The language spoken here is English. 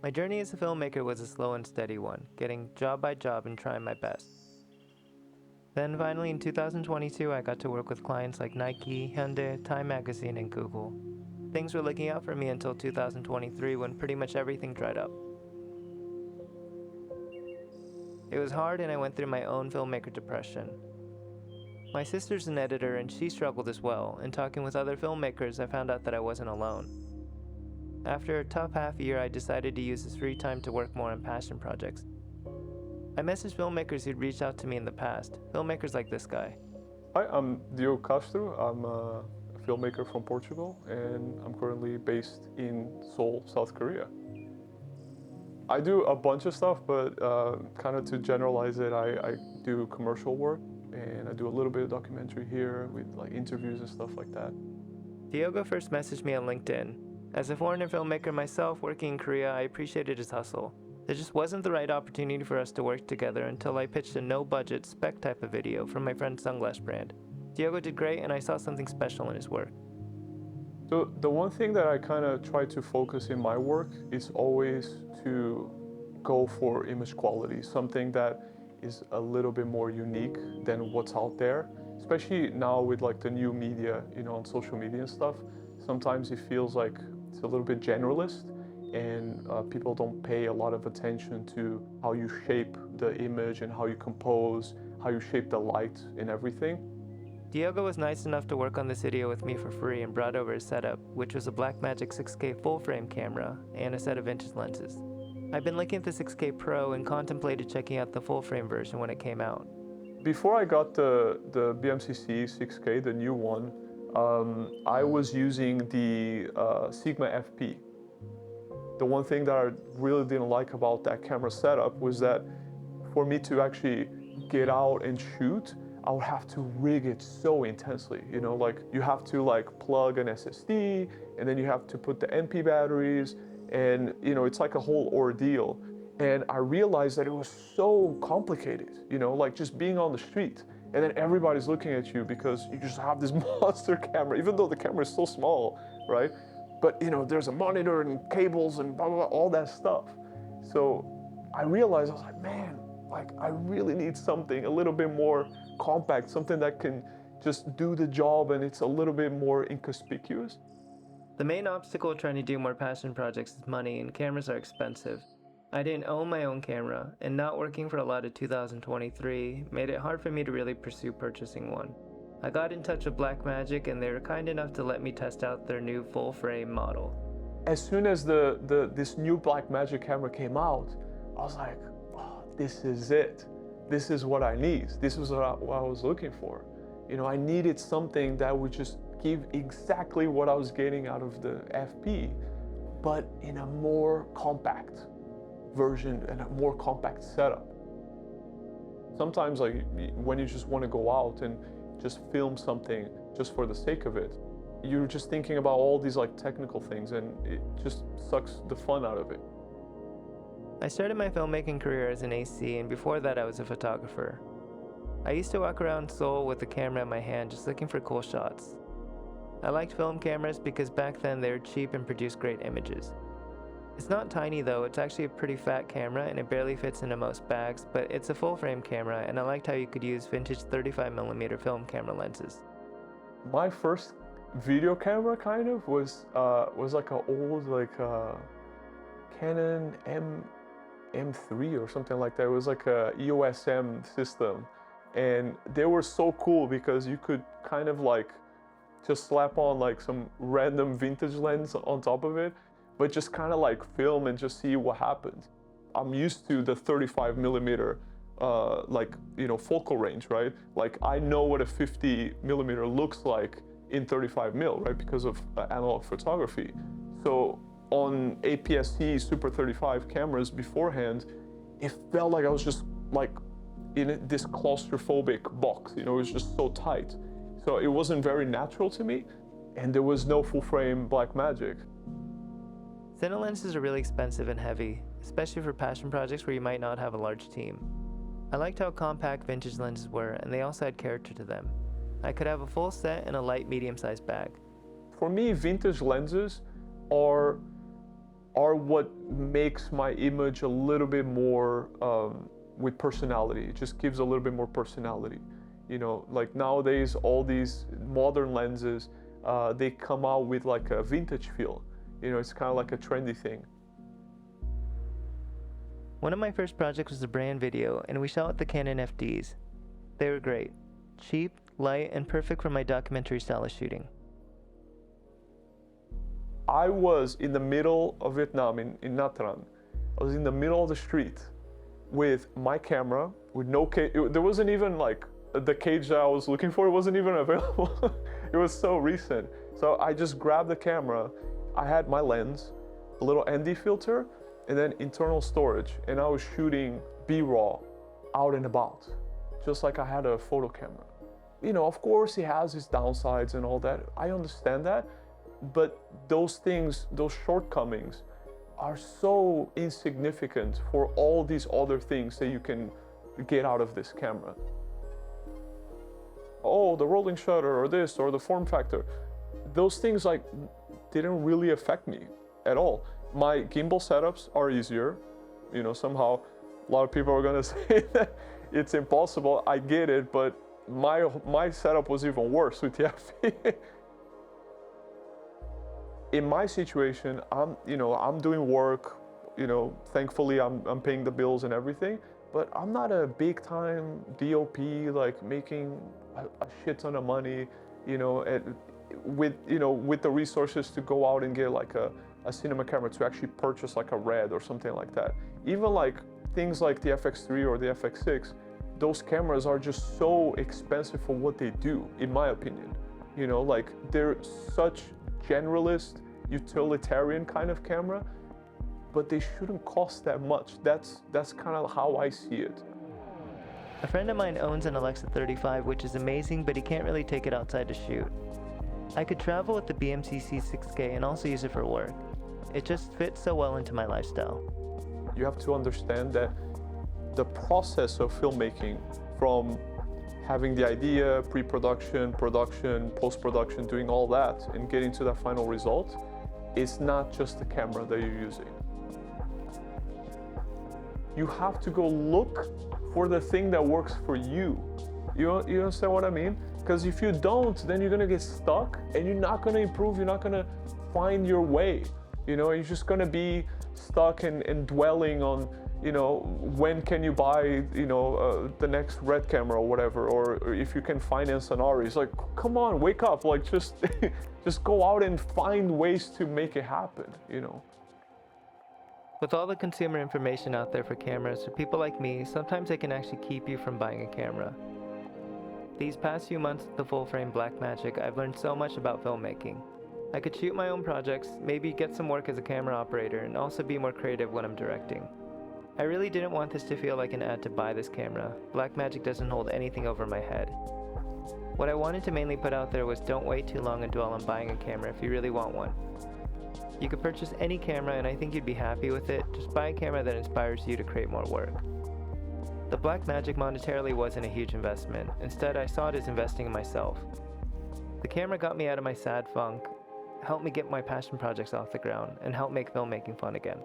My journey as a filmmaker was a slow and steady one, getting job by job and trying my best. Then finally in 2022, I got to work with clients like Nike, Hyundai, Time Magazine, and Google. Things were looking out for me until 2023 when pretty much everything dried up. It was hard and I went through my own filmmaker depression. My sister's an editor and she struggled as well, and talking with other filmmakers I found out that I wasn't alone. After a tough half year, I decided to use this free time to work more on passion projects. I messaged filmmakers who'd reached out to me in the past, filmmakers like this guy. Hi, I'm Diogo Castro. I'm a filmmaker from Portugal and I'm currently based in Seoul, South Korea. I do a bunch of stuff, but kind of to generalize it, I do commercial work and I do a little bit of documentary here with like interviews and stuff like that. Diogo first messaged me on LinkedIn. As a foreigner filmmaker myself working in Korea, I appreciated his hustle. There just wasn't the right opportunity for us to work together until I pitched a no-budget spec type of video from my friend's sunglass brand. Diogo did great and I saw something special in his work. So the one thing that I kind of try to focus in my work is always to go for image quality, something that is a little bit more unique than what's out there, especially now with like the new media, on social media and stuff. Sometimes it feels like it's a little bit generalist and people don't pay a lot of attention to how you shape the image and how you compose, how you shape the light and everything. Diogo was nice enough to work on this video with me for free and brought over his setup, which was a Blackmagic 6K full-frame camera and a set of vintage lenses. I've been looking at the 6K Pro and contemplated checking out the full-frame version when it came out. Before I got the BMCC 6K, the new one, I was using the Sigma FP. The one thing that I really didn't like about that camera setup was that for me to actually get out and shoot, I would have to rig it so intensely. Like you have to like plug an SSD and then you have to put the NP batteries and it's like a whole ordeal. And I realized that it was so complicated, like just being on the street and then everybody's looking at you because you just have this monster camera, even though the camera is so small, right? But there's a monitor and cables and blah, blah, blah, all that stuff. So I realized, I was like, man, like I really need something a little bit more compact, something that can just do the job and it's a little bit more inconspicuous. The main obstacle trying to do more passion projects is money, and cameras are expensive. I didn't own my own camera, and not working for a lot of 2023 made it hard for me to really pursue purchasing one. I got in touch with Blackmagic and they were kind enough to let me test out their new full-frame model. As soon as this new Blackmagic camera came out, I was like, oh, this is it. This is what I need. This was what I was looking for. I needed something that would just give exactly what I was getting out of the FP, but in a more compact version and a more compact setup. Sometimes like when you just want to go out and just film something just for the sake of it, you're just thinking about all these like technical things and it just sucks the fun out of it. I started my filmmaking career as an AC, and before that I was a photographer. I used to walk around Seoul with a camera in my hand just looking for cool shots. I liked film cameras because back then they were cheap and produced great images. It's not tiny though, it's actually a pretty fat camera and it barely fits into most bags, but it's a full frame camera and I liked how you could use vintage 35mm film camera lenses. My first video camera kind of was like an old Canon M3 or something like that. It was like a EOS M system and they were so cool because you could kind of like just slap on like some random vintage lens on top of it, but just kind of like film and just see what happens. I'm used to the 35mm focal range, right? Like I know what a 50mm looks like in 35mm, right? Because of analog photography. So on APS-C Super 35 cameras beforehand, it felt like I was just like in this claustrophobic box, it was just so tight. So it wasn't very natural to me, and there was no full frame Blackmagic. Cine lenses are really expensive and heavy, especially for passion projects where you might not have a large team. I liked how compact vintage lenses were, and they also had character to them. I could have a full set in a light medium-sized bag. For me, vintage lenses are are what makes my image a little bit more with personality. It just gives a little bit more personality. You know, like nowadays, all these modern lenses, they come out with like a vintage feel. You know, it's kind of like a trendy thing. One of my first projects was a brand video, and we shot with the Canon FDs. They were great. Cheap, light, and perfect for my documentary style of shooting. I was in the middle of Vietnam, in Nha Trang. I was in the middle of the street with my camera, with no cage. There wasn't even like the cage that I was looking for, it wasn't even available. It was so recent. So I just grabbed the camera. I had my lens, a little ND filter, and then internal storage. And I was shooting B-raw out and about, just like I had a photo camera. You know, of course it has its downsides and all that. I understand that. But those things, those shortcomings are so insignificant for all these other things that you can get out of this camera. Oh, the rolling shutter or this or the form factor. Those things like didn't really affect me at all. My gimbal setups are easier. You know, somehow a lot of people are gonna say that it's impossible. I get it, but my setup was even worse with the FP. In my situation, I'm doing work, you know, thankfully I'm paying the bills and everything, but I'm not a big time DOP, like making a shit ton of money, you know, with the resources to go out and get like a cinema camera to actually purchase like a RED or something like that. Even like things like the FX3 or the FX6, those cameras are just so expensive for what they do, in my opinion. You know, like they're such generalist, utilitarian kind of camera, but they shouldn't cost that much. That's kind of how I see it. A friend of mine owns an Alexa 35, which is amazing, but he can't really take it outside to shoot. I could travel with the BMCC 6K and also use it for work. It just fits so well into my lifestyle. You have to understand that the process of filmmaking, from having the idea, pre-production, production, post-production, doing all that, and getting to that final result, is not just the camera that you're using. You have to go look for the thing that works for you. You understand what I mean? Because if you don't, then you're gonna get stuck and you're not gonna improve, you're not gonna find your way. You know, you're just gonna be stuck and dwelling on, you know, when can you buy, you know, the next RED camera or whatever, or if you can finance an RE. It's like, come on, wake up, like just go out and find ways to make it happen, you know. With all the consumer information out there for cameras, for people like me, sometimes it can actually keep you from buying a camera. These past few months with the full-frame Blackmagic, I've learned so much about filmmaking. I could shoot my own projects, maybe get some work as a camera operator, and also be more creative when I'm directing. I really didn't want this to feel like an ad to buy this camera. Blackmagic doesn't hold anything over my head. What I wanted to mainly put out there was don't wait too long and dwell on buying a camera if you really want one. You could purchase any camera and I think you'd be happy with it. Just buy a camera that inspires you to create more work. The Blackmagic monetarily wasn't a huge investment. Instead, I saw it as investing in myself. The camera got me out of my sad funk, helped me get my passion projects off the ground, and helped make filmmaking fun again.